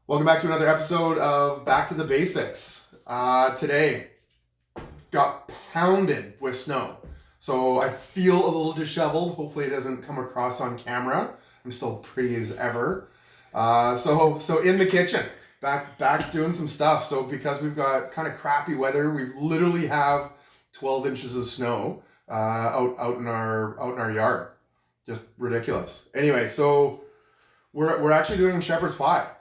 Welcome back to another episode of Back to the Basics. Today, got pounded with snow. So I feel a little disheveled. Hopefully it doesn't come across on camera. I'm still pretty as ever. So in the kitchen, back doing some stuff. So because we've got kind of crappy weather, we literally have 12 inches of snow out in our yard. Just ridiculous. Anyway, so we're actually doing shepherd's pie.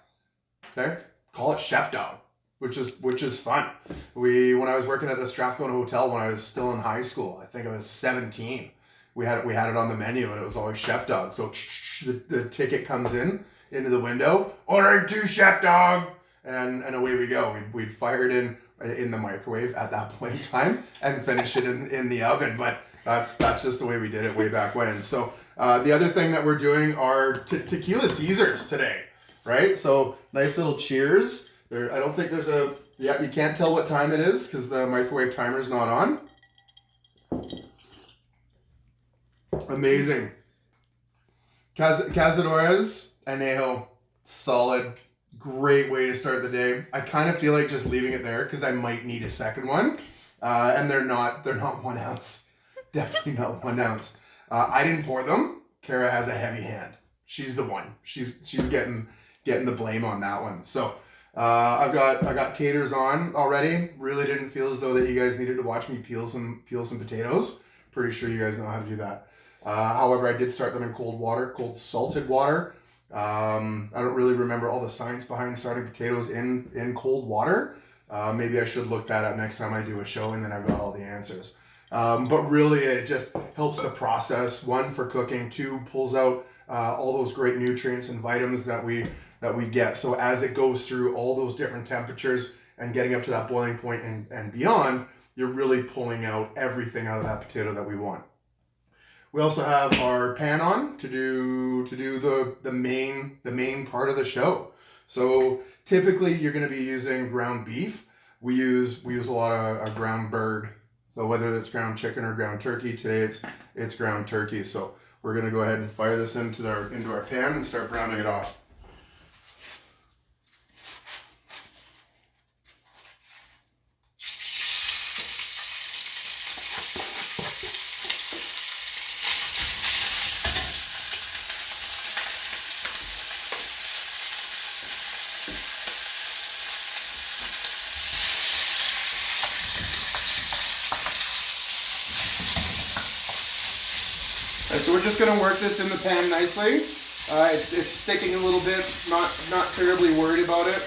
Okay, call it chef dog, which is fun. When I was working at the Strathcona Hotel when I was still in high school, I think I was 17. We had it on the menu and it was always chef dog. So the ticket comes into the window, ordering 2 chef dog, and away we go. We'd fire it in the microwave at that point in time and finish it in the oven. But that's just the way we did it way back when. So the other thing that we're doing are tequila Caesars today. Right? So nice little cheers. I don't think there's you can't tell what time it is because the microwave timer's not on. Amazing. Cazadores, Anejo, solid. Great way to start the day. I kind of feel like just leaving it there because I might need a second one. And they're not 1 ounce. Definitely not 1 ounce. I didn't pour them. Kara has a heavy hand. She's the one. She's getting the blame on that one. So I got taters on already. Really didn't feel as though that you guys needed to watch me peel some potatoes. Pretty sure you guys know how to do that. However, I did start them in cold salted water. I don't really remember all the science behind starting potatoes in cold water. Maybe I should look that up next time I do a show and then I've got all the answers. But really it just helps the process. 1, for cooking. 2, pulls out all those great nutrients and vitamins that we get. So as it goes through all those different temperatures and getting up to that boiling point and beyond, you're really pulling out everything out of that potato that we want. We also have our pan on to do the main part of the show. So typically you're going to be using ground beef. We use a lot of ground bird. So whether it's ground chicken or ground turkey, today it's ground turkey. So we're going to go ahead and fire this into our pan and start browning it off. So we're just going to work this in the pan nicely. It's sticking a little bit, not terribly worried about it.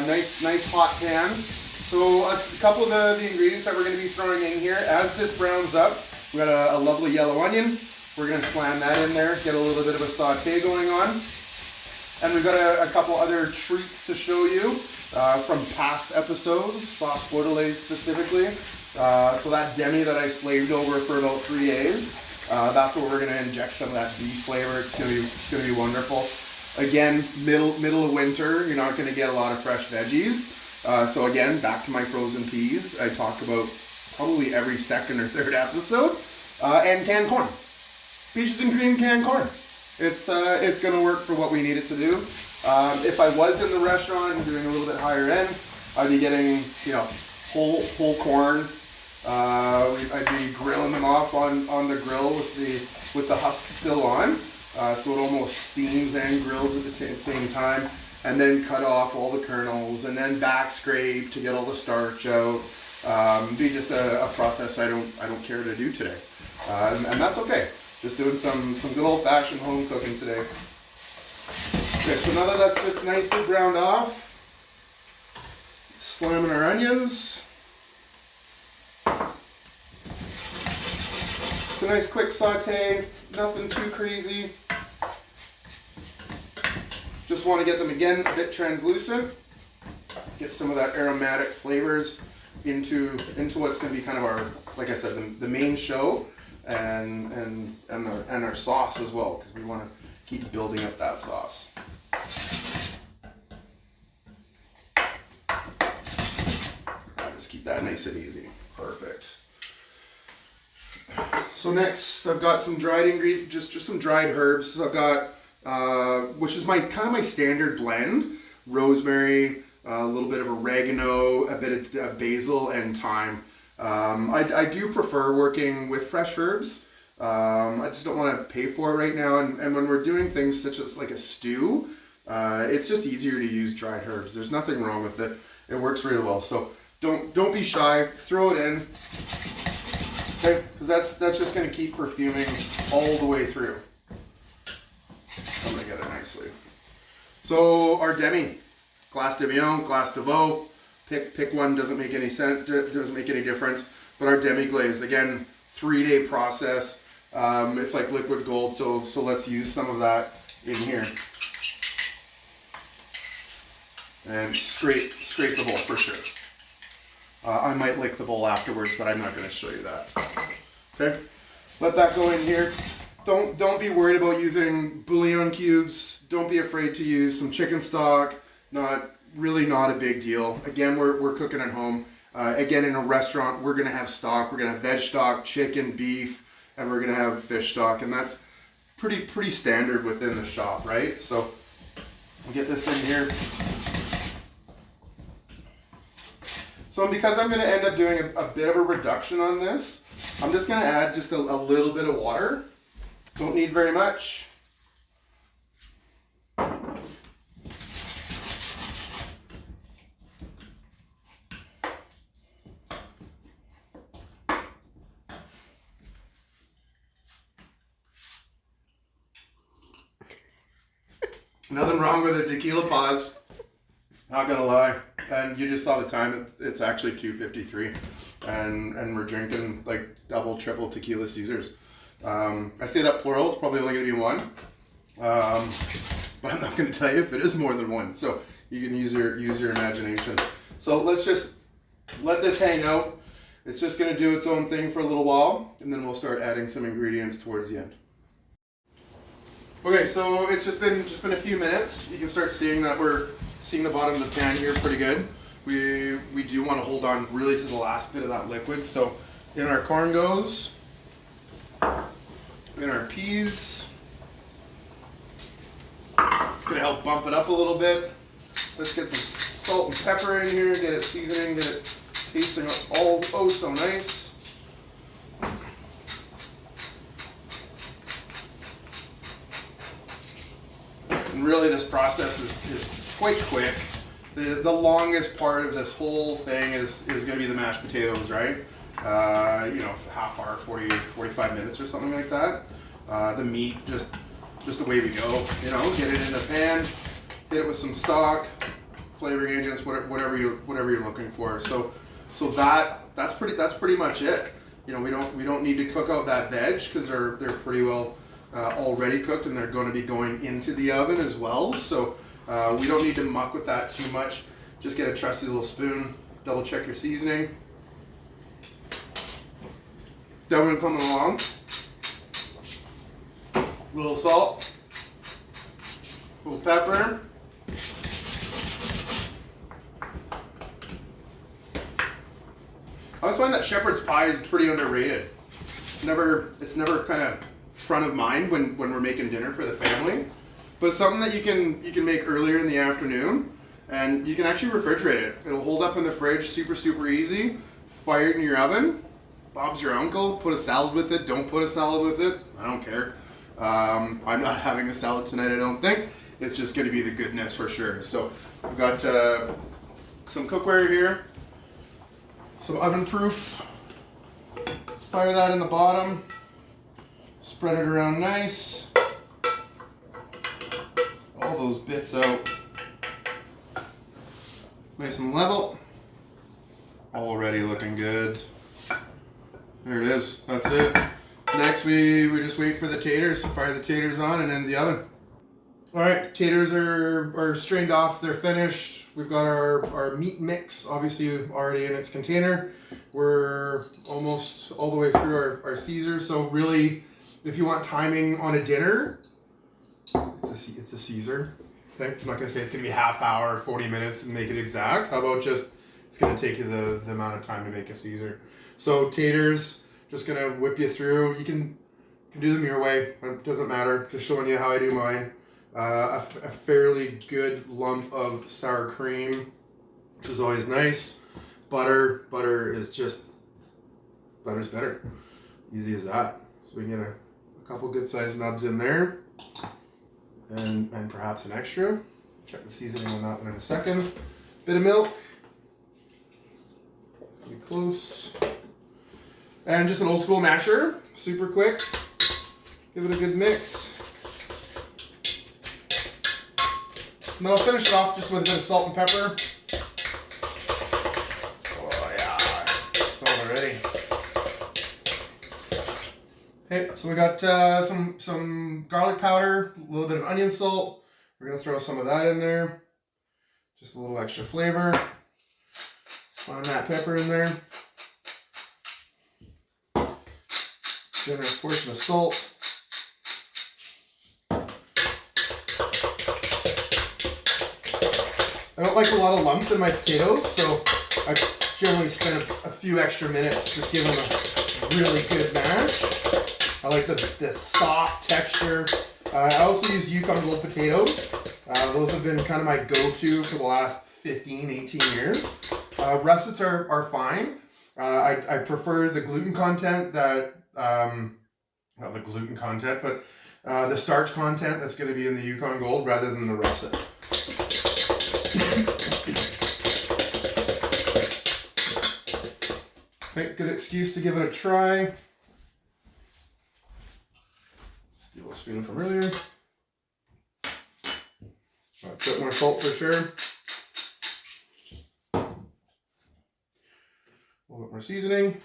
Nice hot pan. So a couple of the ingredients that we're going to be throwing in here. As this browns up, we got a lovely yellow onion. We're going to slam that in there, get a little bit of a saute going on. And we've got a couple other treats to show you from past episodes, sauce bordelaise specifically. So that demi that I slaved over for about 3 days. That's where we're going to inject some of that beef flavor. It's going to be wonderful. Again, middle of winter, you're not going to get a lot of fresh veggies. So again, back to my frozen peas. I talk about probably every second or third episode. And canned corn. Peaches and cream canned corn. It's going to work for what we need it to do. If I was in the restaurant and doing a little bit higher end, I'd be getting whole corn. I'd be grilling them off on the grill with the husk still on, so it almost steams and grills at the same time, and then cut off all the kernels and then back scrape to get all the starch out. Be just a process I don't care to do today, and that's okay. Just doing some good old-fashioned home cooking today. Okay, so now that that's just nicely browned off, slamming our onions. It's a nice quick saute, nothing too crazy. Just want to get them again a bit translucent. Get some of that aromatic flavors into what's going to be kind of our, like I said, the main show, and our sauce as well, because we want to keep building up that sauce. I'll just keep that nice and easy. Perfect. So next, I've got some dried ingredients, just some dried herbs. So I've got, which is my standard blend. rosemary, a little bit of oregano, a bit of basil, and thyme. I do prefer working with fresh herbs. I just don't want to pay for it right now. And when we're doing things such as like a stew, it's just easier to use dried herbs. There's nothing wrong with it. It works really well. So don't be shy. Throw it in. Okay, because that's just going to keep perfuming all the way through. Come together nicely. So our demi, glace de Vion, glace de veau. Pick one. Doesn't make any sense. Doesn't make any difference. But our demi glaze, again, 3-day process. It's like liquid gold. So let's use some of that in here. And scrape the bowl for sure. I might lick the bowl afterwards, but I'm not going to show you that. Okay, let that go in here. Don't be worried about using bouillon cubes. Don't be afraid to use some chicken stock. Not a big deal. Again, we're cooking at home. Again, in a restaurant, we're going to have stock. We're going to have veg stock, chicken, beef, and we're going to have fish stock, and that's pretty standard within the shop, right? So we'll get this in here. So because I'm going to end up doing a bit of a reduction on this, I'm just going to add just a little bit of water. Don't need very much. Nothing wrong with a tequila pause. Not gonna lie. And you just saw the time, it's actually 2:53, and we're drinking like double, triple tequila Caesars. I say that plural, it's probably only gonna be one, but I'm not gonna tell you if it is more than one, so you can use your imagination. So let's just let this hang out. It's just gonna do its own thing for a little while, and then we'll start adding some ingredients towards the end. Okay, so it's just been a few minutes. You can start seeing that we're seeing the bottom of the pan here pretty good. We do want to hold on really to the last bit of that liquid. So in our corn goes, in our peas. It's going to help bump it up a little bit. Let's get some salt and pepper in here, get it seasoning, get it tasting oh so nice. And really this process is quite quick. The longest part of this whole thing is going to be the mashed potatoes, right? Half hour, 45 minutes or something like that. The meat, just away we go. Get it in the pan, hit it with some stock, flavoring agents, whatever you're looking for. So that's pretty much it. We don't need to cook out that veg because they're pretty well already cooked, and they're going to be going into the oven as well. So we don't need to muck with that too much. Just get a trusty little spoon, double check your seasoning. Then coming along, a little salt, a little pepper. I always find that shepherd's pie is pretty underrated. It's never kind of front of mind when we're making dinner for the family, but it's something that you can make earlier in the afternoon, and you can actually refrigerate it. It'll hold up in the fridge super easy. Fire it in your oven. Bob's your uncle. Put a salad with it. Don't put a salad with it. I don't care. I'm not having a salad tonight, I don't think. It's just going to be the goodness for sure. So we've got some cookware here, some oven proof. Fire that in the bottom. Spread it around nice. All those bits out. Nice and level. Already looking good. There it is. That's it. Next we just wait for the taters. Fire the taters on and in the oven. Alright, taters are strained off. They're finished. We've got our meat mix obviously already in its container. We're almost all the way through our Caesar. So really, if you want timing on a dinner, it's a Caesar. Okay? I'm not going to say it's going to be half hour, 40 minutes and make it exact. How about just, it's going to take you the amount of time to make a Caesar. So taters, just going to whip you through. You can do them your way. It doesn't matter. Just showing you how I do mine. a fairly good lump of sour cream, which is always nice. Butter is just, butter's better. Easy as that. So we can get a couple good sized nubs in there, and perhaps an extra. Check the seasoning on that one in a second. Bit of milk. Pretty close. And just an old school masher, super quick. Give it a good mix. And then I'll finish it off just with a bit of salt and pepper. Oh yeah, smell it already. Okay, so we got some garlic powder, a little bit of onion salt. We're gonna throw some of that in there. Just a little extra flavor. Slam that pepper in there. Generous portion of salt. I don't like a lot of lumps in my potatoes, so I generally spend a few extra minutes just giving them a really good mash. I like the soft texture. I also use Yukon Gold potatoes. Those have been kind of my go-to for the last 15, 18 years. Russets are fine. I prefer the gluten content that, not the gluten content, but the starch content that's going to be in the Yukon Gold rather than the russet. Okay, good excuse to give it a try. Steal a spoon from earlier. A bit more salt for sure. A little bit more seasoning.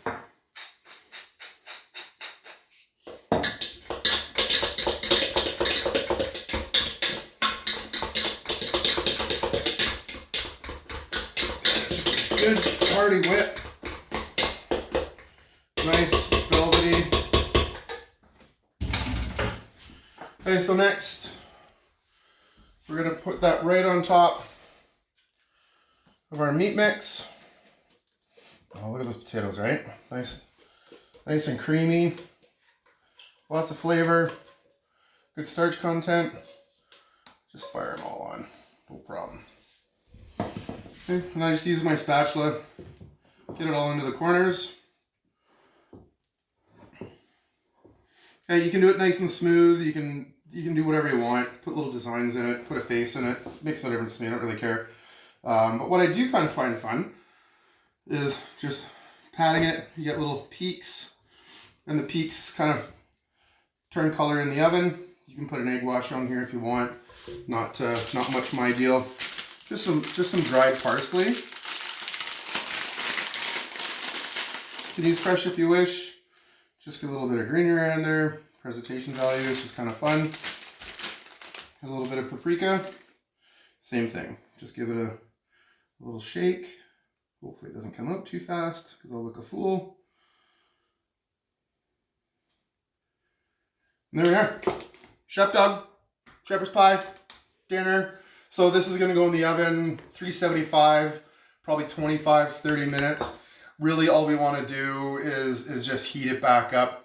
Good hearty whip. Nice velvety. Okay, so next we're gonna put that right on top of our meat mix. Oh, look at those potatoes, right? Nice and creamy. Lots of flavor. Good starch content. Just fire them all on. No problem. Okay, and I just use my spatula. Get it all into the corners. Okay, you can do it nice and smooth. You can do whatever you want. Put little designs in it. Put a face in it. Makes no difference to me. I don't really care. But what I do kind of find fun is just patting it. You get little peaks, and the peaks kind of turn color in the oven. You can put an egg wash on here if you want. Not much my deal. Just some dried parsley. You can use fresh if you wish. Just get a little bit of greenery in there. Presentation value, which is kind of fun. A little bit of paprika. Same thing. Just give it a little shake. Hopefully it doesn't come out too fast because I'll look a fool. And there we are. Chef Doug, shepherd's pie, dinner. So this is gonna go in the oven, 375, probably 25, 30 minutes. Really all we wanna do is just heat it back up.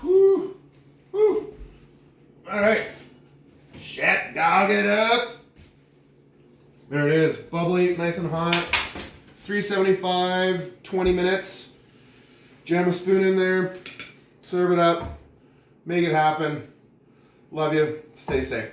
Whoo, whoo. All right, Chef Dog it up. There it is, bubbly, nice and hot. 375, 20 minutes. Jam a spoon in there, serve it up, make it happen. Love you, stay safe.